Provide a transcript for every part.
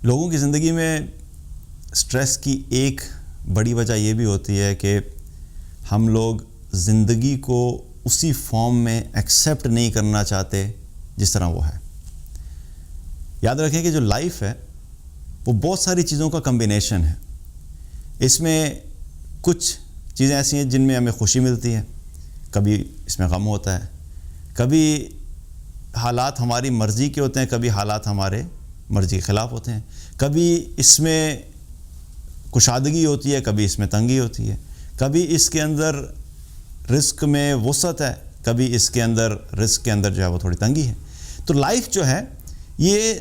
لوگوں کی زندگی میں سٹریس کی ایک بڑی وجہ یہ بھی ہوتی ہے کہ ہم لوگ زندگی کو اسی فارم میں ایکسیپٹ نہیں کرنا چاہتے جس طرح وہ ہے. یاد رکھیں کہ جو لائف ہے وہ بہت ساری چیزوں کا کمبینیشن ہے. اس میں کچھ چیزیں ایسی ہیں جن میں ہمیں خوشی ملتی ہے، کبھی اس میں غم ہوتا ہے، کبھی حالات ہماری مرضی کے ہوتے ہیں، کبھی حالات ہمارے مرضی کے خلاف ہوتے ہیں، کبھی اس میں کشادگی ہوتی ہے، کبھی اس میں تنگی ہوتی ہے، کبھی اس کے اندر رزق میں وسعت ہے، کبھی اس کے اندر رزق کے اندر جو ہے وہ تھوڑی تنگی ہے. تو لائف جو ہے یہ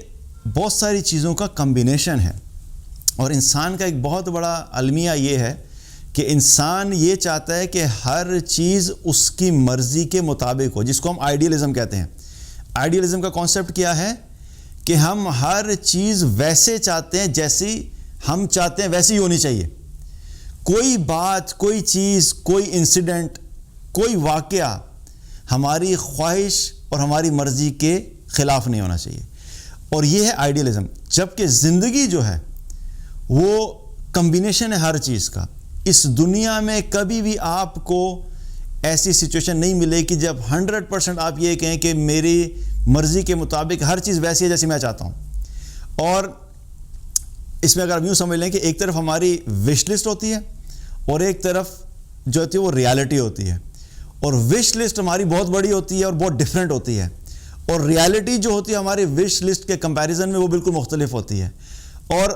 بہت ساری چیزوں کا کمبینیشن ہے. اور انسان کا ایک بہت بڑا المیہ یہ ہے کہ انسان یہ چاہتا ہے کہ ہر چیز اس کی مرضی کے مطابق ہو، جس کو ہم آئیڈیلزم کہتے ہیں. آئیڈیلزم کا کانسیپٹ کیا ہے کہ ہم ہر چیز ویسے چاہتے ہیں جیسی ہم چاہتے ہیں ویسی ہونی چاہیے. کوئی بات، کوئی چیز، کوئی انسیڈنٹ، کوئی واقعہ ہماری خواہش اور ہماری مرضی کے خلاف نہیں ہونا چاہیے. اور یہ ہے آئیڈیلزم. جبکہ زندگی جو ہے وہ کمبینیشن ہے ہر چیز کا. اس دنیا میں کبھی بھی آپ کو ایسی سچویشن نہیں ملے کہ جب 100% آپ یہ کہیں کہ میری مرضی کے مطابق ہر چیز ویسی ہے جیسی میں چاہتا ہوں. اور اس میں اگر آپ یوں سمجھ لیں کہ ایک طرف ہماری وش لسٹ ہوتی ہے اور ایک طرف جو ہوتی ہے وہ ریالٹی ہوتی ہے. اور وش لسٹ ہماری بہت بڑی ہوتی ہے اور بہت ڈیفرنٹ ہوتی ہے، اور ریالٹی جو ہوتی ہے ہماری وش لسٹ کے کمپیریزن میں وہ بالکل مختلف ہوتی ہے. اور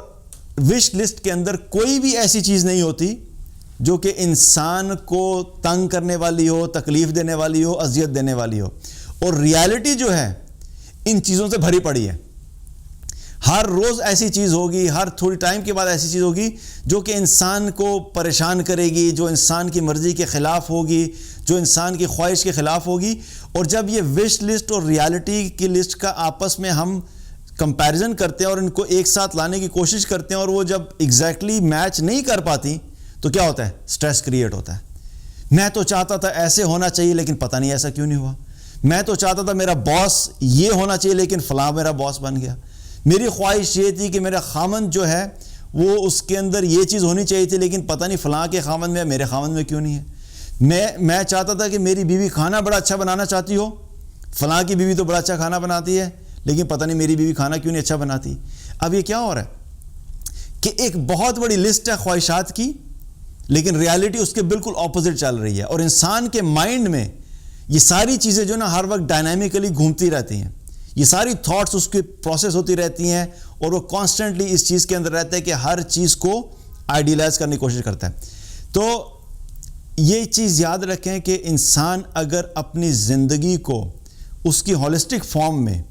وش لسٹ کے اندر کوئی بھی ایسی چیز نہیں ہوتی جو کہ انسان کو تنگ کرنے والی ہو، تکلیف دینے والی ہو، اذیت دینے والی ہو. اور ریالٹی جو ہے ان چیزوں سے بھری پڑی ہے. ہر روز ایسی چیز ہوگی، ہر تھوڑی ٹائم کے بعد ایسی چیز ہوگی جو کہ انسان کو پریشان کرے گی، جو انسان کی مرضی کے خلاف ہوگی، جو انسان کی خواہش کے خلاف ہوگی. اور جب یہ وش لسٹ اور ریالٹی کی لسٹ کا آپس میں ہم کمپیریزن کرتے ہیں اور ان کو ایک ساتھ لانے کی کوشش کرتے ہیں اور وہ جب ایگزیکٹلی میچ نہیں کر پاتی تو کیا ہوتا ہے؟ سٹریس کریٹ ہوتا ہے. میں تو چاہتا تھا ایسے ہونا چاہیے لیکن پتہ نہیں ایسا کیوں نہیں ہوا. میں تو چاہتا تھا میرا باس یہ ہونا چاہیے لیکن فلاں میرا باس بن گیا. میری خواہش یہ تھی کہ میرا خامند جو ہے وہ اس کے اندر یہ چیز ہونی چاہیے تھی لیکن پتہ نہیں فلاں کے خامند میں میرے خامند میں کیوں نہیں ہے. میں چاہتا تھا کہ میری بیوی کھانا بڑا اچھا بنانا چاہتی ہو، فلاں کی بیوی تو بڑا اچھا کھانا بناتی ہے لیکن پتہ نہیں میری بیوی کھانا کیوں نہیں اچھا بناتی. اب یہ کیا ہو رہا ہے کہ ایک بہت بڑی لسٹ ہے خواہشات کی لیکن ریالٹی اس کے بالکل اپوزٹ چل رہی ہے. اور انسان کے مائنڈ میں یہ ساری چیزیں جو نا ہر وقت ڈائنامکلی گھومتی رہتی ہیں. یہ ساری تھاٹس اس کی پروسیس ہوتی رہتی ہیں اور وہ کانسٹنٹلی اس چیز کے اندر رہتا ہے کہ ہر چیز کو آئیڈیلائز کرنے کی کوشش کرتا ہے. تو یہ چیز یاد رکھیں کہ انسان اگر اپنی زندگی کو اس کی ہولسٹک فارم میں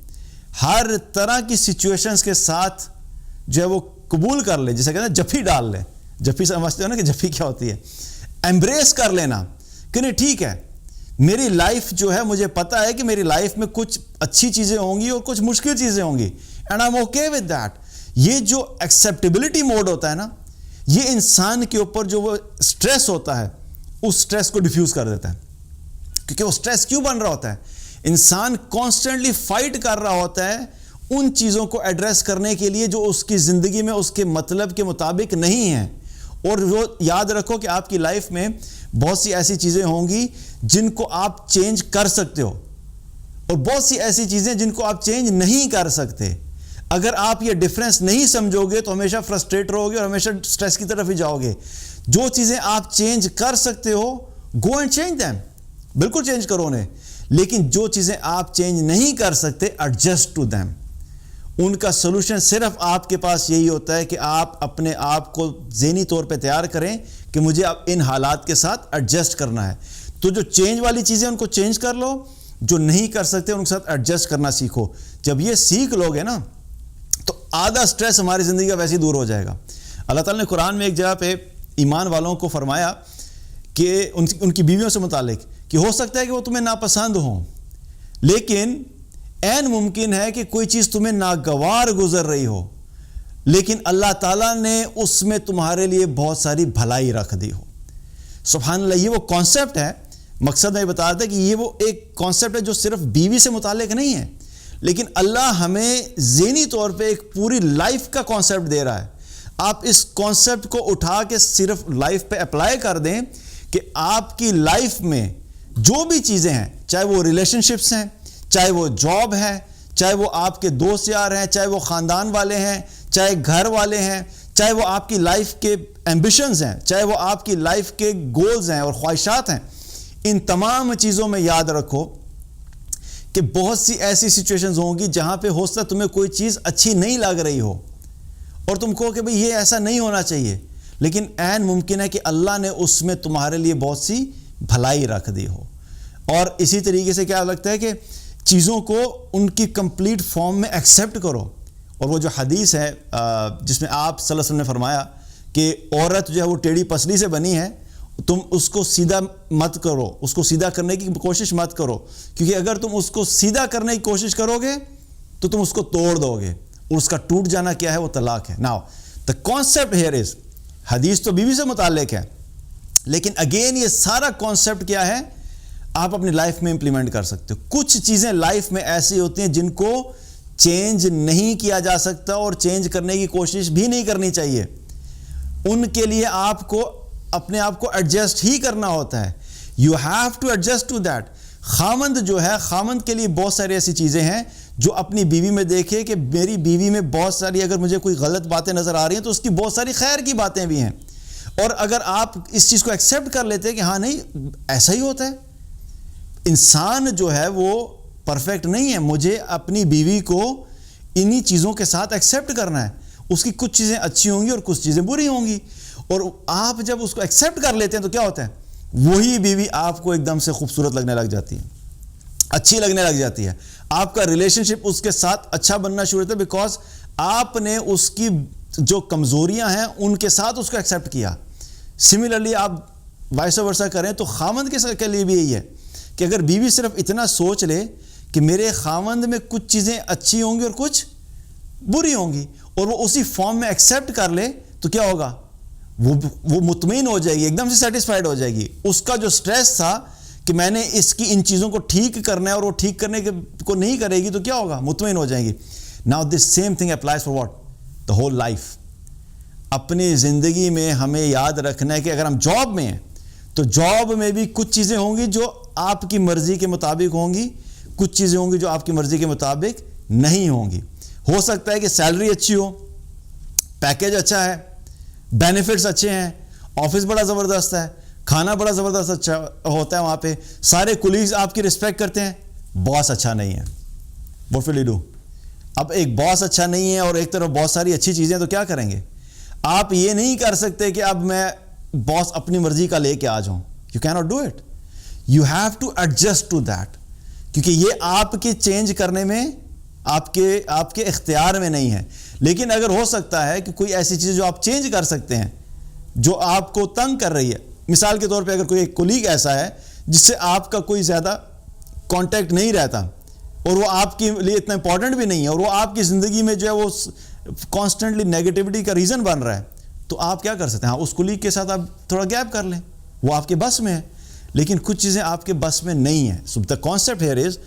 ہر طرح کی سچویشنز کے ساتھ جو ہے وہ قبول کر لے، جسے کہتے ہیں جفی ڈال لے. جفی سمجھتے ہو نا کہ جفی کیا ہوتی ہے؟ ایمبریس کر لینا کہ نہیں ٹھیک ہے، میری لائف جو ہے مجھے پتا ہے کہ میری لائف میں کچھ اچھی چیزیں ہوں گی اور کچھ مشکل چیزیں ہوں گی، and I am okay with that. یہ جو ایکسیپٹیبلٹی موڈ ہوتا ہے نا، یہ انسان کے اوپر جو وہ سٹریس ہوتا ہے اس سٹریس کو ڈیفیوز کر دیتا ہے. کیونکہ وہ سٹریس کیوں بن رہا ہوتا ہے؟ انسان کانسٹنٹلی فائٹ کر رہا ہوتا ہے ان چیزوں کو ایڈریس کرنے کے لیے جو اس کی زندگی میں اس کے مطلب کے مطابق نہیں ہیں. اور وہ یاد رکھو کہ آپ کی لائف میں بہت سی ایسی چیزیں ہوں گی جن کو آپ چینج کر سکتے ہو اور بہت سی ایسی چیزیں جن کو آپ چینج نہیں کر سکتے. اگر آپ یہ ڈفرینس نہیں سمجھو گے تو ہمیشہ فرسٹریٹ رہو گے اور ہمیشہ سٹریس کی طرف ہی جاؤ گے. جو چیزیں آپ چینج کر سکتے ہو گو اینڈ چینج دیم، بالکل چینج کرو انہیں. لیکن جو چیزیں آپ چینج نہیں کر سکتے ایڈجسٹ ٹو دیم. ان کا سلوشن صرف آپ کے پاس یہی ہوتا ہے کہ آپ اپنے آپ کو ذہنی طور پہ تیار کریں کہ مجھے اب ان حالات کے ساتھ ایڈجسٹ کرنا ہے. تو جو چینج والی چیزیں ان کو چینج کر لو، جو نہیں کر سکتے ان کے ساتھ ایڈجسٹ کرنا سیکھو. جب یہ سیکھ لوگے نا تو آدھا سٹریس ہماری زندگی کا ویسے ہی دور ہو جائے گا. اللہ تعالیٰ نے قرآن میں ایک جگہ پہ ایمان والوں کو فرمایا کہ ان کی بیویوں سے متعلق کہ ہو سکتا ہے کہ وہ تمہیں ناپسند ہوں لیکن عین ممکن ہے کہ کوئی چیز تمہیں ناگوار گزر رہی ہو لیکن اللہ تعالیٰ نے اس میں تمہارے لیے بہت ساری بھلائی رکھ دی ہو. سبحان اللہ. یہ وہ کانسیپٹ ہے، مقصد میں بتا رہا تھا کہ یہ وہ ایک کانسیپٹ ہے جو صرف بیوی سے متعلق نہیں ہے لیکن اللہ ہمیں ذہنی طور پہ ایک پوری لائف کا کانسیپٹ دے رہا ہے. آپ اس کانسیپٹ کو اٹھا کے صرف لائف پہ اپلائی کر دیں کہ آپ کی لائف میں جو بھی چیزیں ہیں, چاہے وہ ریلیشن شپس ہیں, چاہے وہ جاب ہے, چاہے وہ آپ کے دوست یار ہیں, چاہے وہ خاندان والے ہیں, چاہے گھر والے ہیں, چاہے وہ آپ کی لائف کے ایمبیشنز ہیں, چاہے وہ آپ کی لائف کے گولز ہیں اور خواہشات ہیں, ان تمام چیزوں میں یاد رکھو کہ بہت سی ایسی سچویشنز ہوں گی جہاں پہ ہو سکتا ہے تمہیں کوئی چیز اچھی نہیں لگ رہی ہو اور تم کہو کہ بھئی یہ ایسا نہیں ہونا چاہیے, لیکن عین ممکن ہے کہ اللہ نے اس میں تمہارے لیے بہت سی بھلائی رکھ دی ہو. اور اسی طریقے سے کیا لگتا ہے کہ چیزوں کو ان کی کمپلیٹ فارم میں ایکسیپٹ کرو. اور وہ جو حدیث ہے جس میں آپ صلی اللہ علیہ وسلم نے فرمایا کہ عورت جو ہے وہ ٹیڑھی پسلی سے بنی ہے, تم اس کو سیدھا مت کرو, اس کو سیدھا کرنے کی کوشش مت کرو, کیونکہ اگر تم اس کو سیدھا کرنے کی کوشش کرو گے تو تم اس کو توڑ دو گے, اور اس کا ٹوٹ جانا کیا ہے, وہ طلاق ہے. ناؤ دا کانسیپٹ ہیئر از, حدیث تو بیوی سے متعلق ہے, لیکن اگین یہ سارا کانسیپٹ کیا ہے, آپ اپنی لائف میں امپلیمنٹ کر سکتے ہو. کچھ چیزیں لائف میں ایسی ہوتی ہیں جن کو چینج نہیں کیا جا سکتا اور چینج کرنے کی کوشش بھی نہیں کرنی چاہیے. ان کے لیے آپ کو اپنے آپ کو ایڈجسٹ ہی کرنا ہوتا ہے. You have to adjust to that. خامند جو ہے, خامند کے لیے بہت ساری ایسی چیزیں ہیں جو اپنی بیوی میں دیکھے کہ میری بیوی میں بہت ساری, اگر مجھے کوئی غلط باتیں نظر آ رہی ہیں تو اس کی بہت ساری خیر کی باتیں بھی ہیں. اور اگر آپ اس چیز کو ایکسیپٹ کر لیتے ہیں کہ ہاں نہیں ایسا ہی ہوتا ہے, انسان جو ہے وہ پرفیکٹ نہیں ہے, مجھے اپنی بیوی کو انہی چیزوں کے ساتھ ایکسیپٹ کرنا ہے. اس کی کچھ چیزیں اچھی ہوں گی اور کچھ چیزیں بری ہوں گی, اور آپ جب اس کو ایکسیپٹ کر لیتے ہیں تو کیا ہوتا ہے, وہی بیوی آپ کو ایک دم سے خوبصورت لگنے لگ جاتی ہے, اچھی لگنے لگ جاتی ہے. آپ کا ریلیشن شپ اس کے ساتھ اچھا بننا شروع ہوتا ہے, بیکاز آپ نے اس کی جو کمزوریاں ہیں ان کے ساتھ اس کو ایکسیپٹ کیا. سملرلی آپ وائس ورسا کریں تو خامند کے لیے بھی یہی ہے کہ اگر بیوی صرف اتنا سوچ لے کہ میرے خامند میں کچھ چیزیں اچھی ہوں گی اور کچھ بری ہوں گی, اور وہ اسی فارم میں ایکسیپٹ کر لے, تو کیا ہوگا, وہ مطمئن ہو جائے گی, ایک دم سے سیٹسفائیڈ ہو جائے گی. اس کا جو سٹریس تھا کہ میں نے اس کی ان چیزوں کو ٹھیک کرنا ہے اور وہ ٹھیک کرنے کو نہیں کرے گی تو کیا ہوگا, مطمئن ہو جائیں گی. Now this same thing applies for what, the whole life. اپنی زندگی میں ہمیں یاد رکھنا ہے کہ اگر ہم جاب میں ہیں تو جاب میں بھی کچھ چیزیں ہوں گی جو آپ کی مرضی کے مطابق ہوں گی, کچھ چیزیں ہوں گی جو آپ کی مرضی کے مطابق نہیں ہوں گی. ہو سکتا ہے کہ سیلری اچھی ہو, پیکیج اچھا ہے, بینیفٹس اچھے ہیں, آفس بڑا زبردست ہے, کھانا بڑا زبردست اچھا ہوتا ہے, وہاں پہ سارے کولیگز آپ کی رسپیکٹ کرتے ہیں, باس اچھا نہیں ہے, واٹ ول یو ڈو؟ اب ایک باس اچھا نہیں ہے اور ایک طرف بہت ساری اچھی چیزیں, تو کیا کریں گے؟ آپ یہ نہیں کر سکتے کہ اب میں باس اپنی مرضی کا لے کے آ جاؤں. You can not do it, you have to adjust to that, کیونکہ یہ آپ کے چینج کرنے میں آپ کے اختیار میں نہیں ہے. لیکن اگر ہو سکتا ہے کہ کوئی ایسی چیز جو آپ چینج کر سکتے ہیں جو آپ کو تنگ کر رہی ہے, مثال کے طور پہ اگر کوئی ایک کولیگ ایسا ہے جس سے آپ کا کوئی زیادہ کانٹیکٹ نہیں رہتا اور وہ آپ کے لیے اتنا امپورٹنٹ بھی نہیں ہے, اور وہ آپ کی زندگی میں جو ہے وہ کانسٹنٹلی نیگیٹیوٹی کا ریزن بن رہا ہے, تو آپ کیا کر سکتے ہیں؟ ہاں, اس کولیگ کے ساتھ آپ تھوڑا گیپ کر لیں, وہ آپ کے بس میں ہے. لیکن کچھ چیزیں آپ کے بس میں نہیں ہیں. سو دا کانسیپٹ ہیئر از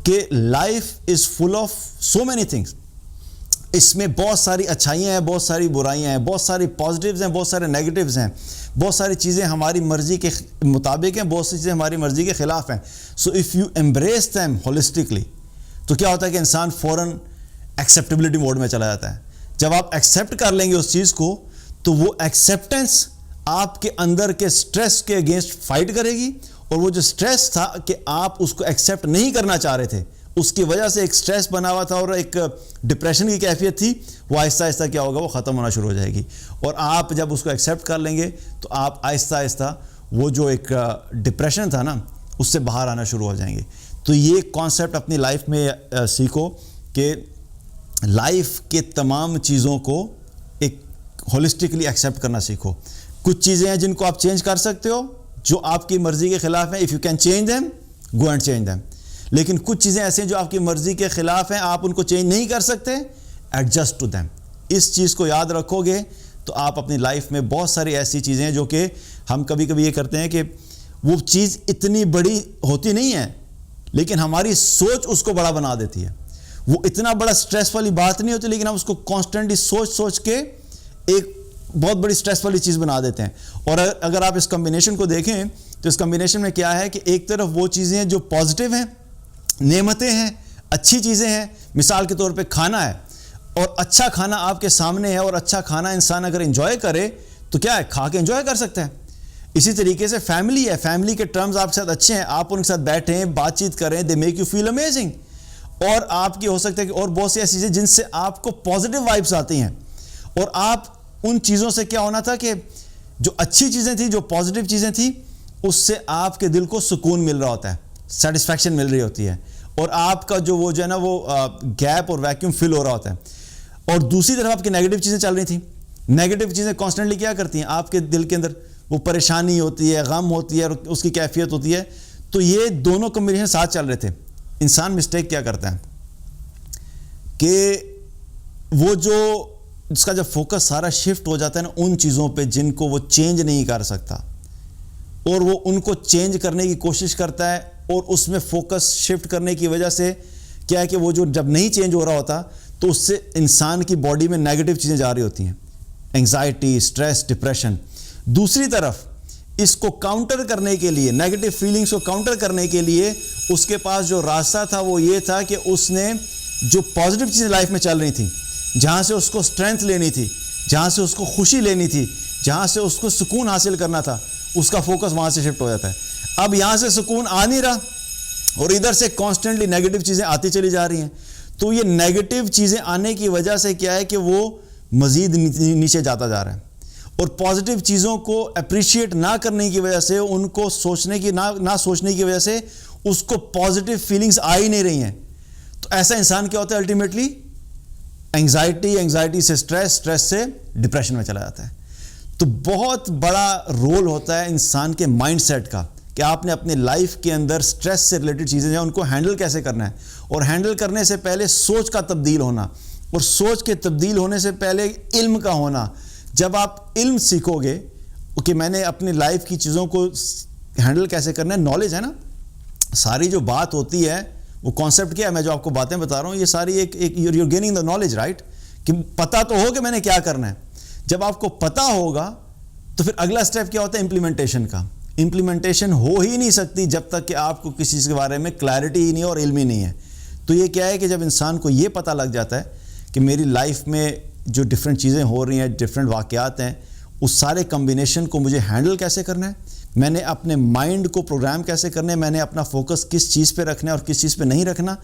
کہ life is full of so many things. اس میں بہت ساری اچھائیاں ہیں, بہت ساری برائیاں ہیں, بہت ساری پازیٹیوز ہیں, بہت سارے نیگیٹیوز ہیں, بہت ساری چیزیں ہماری مرضی کے مطابق ہیں, بہت سی چیزیں ہماری مرضی کے خلاف ہیں. So if you embrace them holistically, تو کیا ہوتا ہے کہ انسان فوراً ایکسیپٹیبلٹی موڈ میں چلا جاتا ہے. جب آپ ایکسیپٹ کر لیں گے اس چیز کو, تو وہ ایکسیپٹنس آپ کے اندر کے سٹریس کے اگینسٹ فائٹ کرے گی, اور وہ جو سٹریس تھا کہ آپ اس کو ایکسیپٹ نہیں کرنا چاہ رہے تھے, اس کی وجہ سے ایک سٹریس بنا ہوا تھا اور ایک ڈپریشن کی کیفیت تھی, وہ آہستہ آہستہ کیا ہوگا, وہ ختم ہونا شروع ہو جائے گی. اور آپ جب اس کو ایکسیپٹ کر لیں گے تو آپ آہستہ آہستہ وہ جو ایک ڈپریشن تھا نا, اس سے باہر آنا شروع ہو جائیں گے. تو یہ کانسیپٹ اپنی لائف میں سیکھو کہ لائف کے تمام چیزوں کو ایک ہولسٹکلی ایکسیپٹ کرنا سیکھو. کچھ چیزیں ہیں جن کو آپ چینج کر سکتے ہو جو آپ کی مرضی کے خلاف ہیں, if you can change them go and change them. لیکن کچھ چیزیں ایسے ہیں جو آپ کی مرضی کے خلاف ہیں, آپ ان کو چینج نہیں کر سکتے, ایڈجسٹ ٹو دیم. اس چیز کو یاد رکھو گے تو آپ اپنی لائف میں بہت ساری ایسی چیزیں ہیں جو کہ ہم کبھی کبھی یہ کرتے ہیں کہ وہ چیز اتنی بڑی ہوتی نہیں ہے لیکن ہماری سوچ اس کو بڑا بنا دیتی ہے. وہ اتنا بڑا سٹریس والی بات نہیں ہوتی، لیکن ہم اس کو کانسٹنٹلی سوچ کے ایک بہت بڑی سٹریس والی چیز بنا دیتے ہیں. اور اگر آپ اس کمبینیشن کو دیکھیں تو اس کمبینیشن میں کیا ہے کہ ایک طرف وہ چیزیں ہیں جو پازیٹیو ہیں، نعمتیں ہیں، اچھی چیزیں ہیں. مثال کے طور پہ کھانا ہے، اور اچھا کھانا آپ کے سامنے ہے، اور اچھا کھانا انسان اگر انجوائے کرے تو کیا ہے، کھا کے انجوائے کر سکتا ہے. اسی طریقے سے فیملی ہے، فیملی کے ٹرمز آپ کے ساتھ اچھے ہیں، آپ ان کے ساتھ بیٹھیں، بات چیت کریں، they make you feel amazing. اور آپ کی ہو سکتا ہے کہ اور بہت سی ایسی چیزیں جن سے آپ کو پازیٹیو وائبس آتی ہیں، اور آپ ان چیزوں سے کیا ہونا تھا کہ جو اچھی چیزیں تھیں، جو پازیٹیو چیزیں تھیں، اس سے آپ کے دل کو سکون مل رہا ہوتا ہے، سیٹسفیکشن مل رہی ہوتی ہے، اور آپ کا جو ہے نا وہ گیپ اور ویکیوم فل ہو رہا ہوتا ہے. اور دوسری طرف آپ کی نیگیٹو چیزیں چل رہی تھیں. نیگیٹو چیزیں کانسٹنٹلی کیا کرتی ہیں، آپ کے دل کے اندر وہ پریشانی ہوتی ہے، غم ہوتی ہے، اور اس کی کیفیت ہوتی ہے. تو یہ دونوں کمبینیشن ساتھ چل رہے تھے. انسان مسٹیک کیا کرتا ہے کہ وہ جو اس کا جب فوکس سارا شفٹ ہو جاتا ہے نا ان چیزوں پہ جن کو وہ چینج نہیں کر سکتا، اور وہ ان کو چینج کرنے کی کوشش کرتا ہے، اور اس میں فوکس شفٹ کرنے کی وجہ سے کیا ہے کہ وہ جو جب نہیں چینج ہو رہا ہوتا تو اس سے انسان کی باڈی میں نیگیٹو چیزیں جا رہی ہوتی ہیں، انگزائٹی، سٹریس، ڈپریشن. دوسری طرف اس کو کاؤنٹر کرنے کے لیے، نیگیٹو فیلنگز کو کاؤنٹر کرنے کے لیے اس کے پاس جو راستہ تھا وہ یہ تھا کہ اس نے جو پازیٹیو چیزیں لائف میں چل رہی تھیں، جہاں سے اس کو اسٹرینتھ لینی تھی، جہاں سے اس کو خوشی لینی تھی، جہاں سے اس کو سکون حاصل کرنا تھا، اس کا فوکس وہاں سے شفٹ ہو جاتا ہے. اب یہاں سے سکون آ نہیں رہا، اور ادھر سے کانسٹنٹلی نیگیٹو چیزیں آتی چلی جا رہی ہیں. تو یہ نیگیٹو چیزیں آنے کی وجہ سے کیا ہے کہ وہ مزید نیچے جاتا جا رہا ہے، اور پازیٹیو چیزوں کو اپریشیٹ نہ کرنے کی وجہ سے، ان کو سوچنے کی نہ سوچنے کی وجہ سے اس کو پازیٹیو فیلنگز آ ہی نہیں رہی ہیں. تو ایسا انسان کیا ہوتا ہے الٹیمیٹلی، انگزائٹی سے سٹریس سے ڈپریشن میں چلا جاتا ہے. تو بہت بڑا رول ہوتا ہے انسان کے مائنڈ سیٹ کا کہ آپ نے اپنی لائف کے اندر سٹریس سے ریلیٹڈ چیزیں ہیں ان کو ہینڈل کیسے کرنا ہے. اور ہینڈل کرنے سے پہلے سوچ کا تبدیل ہونا، اور سوچ کے تبدیل ہونے سے پہلے علم کا ہونا. جب آپ علم سیکھو گے کہ میں نے اپنی لائف کی چیزوں کو ہینڈل کیسے کرنا ہے، نالج ہے نا، ساری جو بات ہوتی ہے وہ کانسیپٹ کیا ہے، میں جو آپ کو باتیں بتا رہا ہوں یہ ساری ایک you gaining the knowledge, right, کہ پتہ تو ہو کہ میں نے کیا کرنا ہے. جب آپ کو پتہ ہوگا تو پھر اگلا سٹیپ کیا ہوتا ہے، امپلیمنٹیشن کا. امپلیمنٹیشن ہو ہی نہیں سکتی جب تک کہ آپ کو کسی چیز کے بارے میں کلیئرٹی ہی نہیں اور علم ہی نہیں ہے. تو یہ کیا ہے کہ جب انسان کو یہ پتہ لگ جاتا ہے کہ میری لائف میں جو ڈفرینٹ چیزیں ہو رہی ہیں، ڈفرینٹ واقعات ہیں، اس سارے کمبینیشن کو مجھے ہینڈل کیسے کرنا ہے، میں نے اپنے مائنڈ کو پروگرام کیسے کرنا ہے، میں نے اپنا فوکس کس چیز پہ رکھنا ہے اور کس چیز پہ نہیں رکھنا.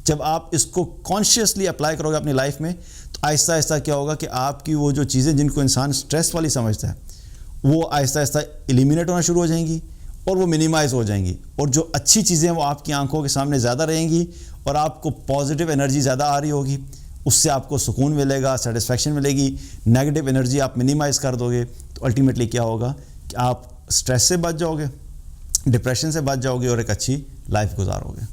جب آپ اس کو کانشیسلی اپلائی کرو گے اپنی لائف میں تو آہستہ آہستہ کیا ہوگا کہ آپ کی وہ جو چیزیں جن کو انسان سٹریس والی سمجھتا ہے وہ آہستہ آہستہ ایلیمینیٹ ہونا شروع ہو جائیں گی، اور وہ منیمائز ہو جائیں گی. اور جو اچھی چیزیں ہیں وہ آپ کی آنکھوں کے سامنے زیادہ رہیں گی، اور آپ کو پازیٹیو انرجی زیادہ آ رہی ہوگی. اس سے آپ کو سکون ملے گا، سیٹسفیکشن ملے گی. نیگیٹو انرجی آپ منیمائز کر دو گے تو الٹیمیٹلی کیا ہوگا کہ آپ سٹریس سے بچ جاؤ گے، ڈپریشن سے بچ جاؤ گے، اور ایک اچھی لائف گزارو گے.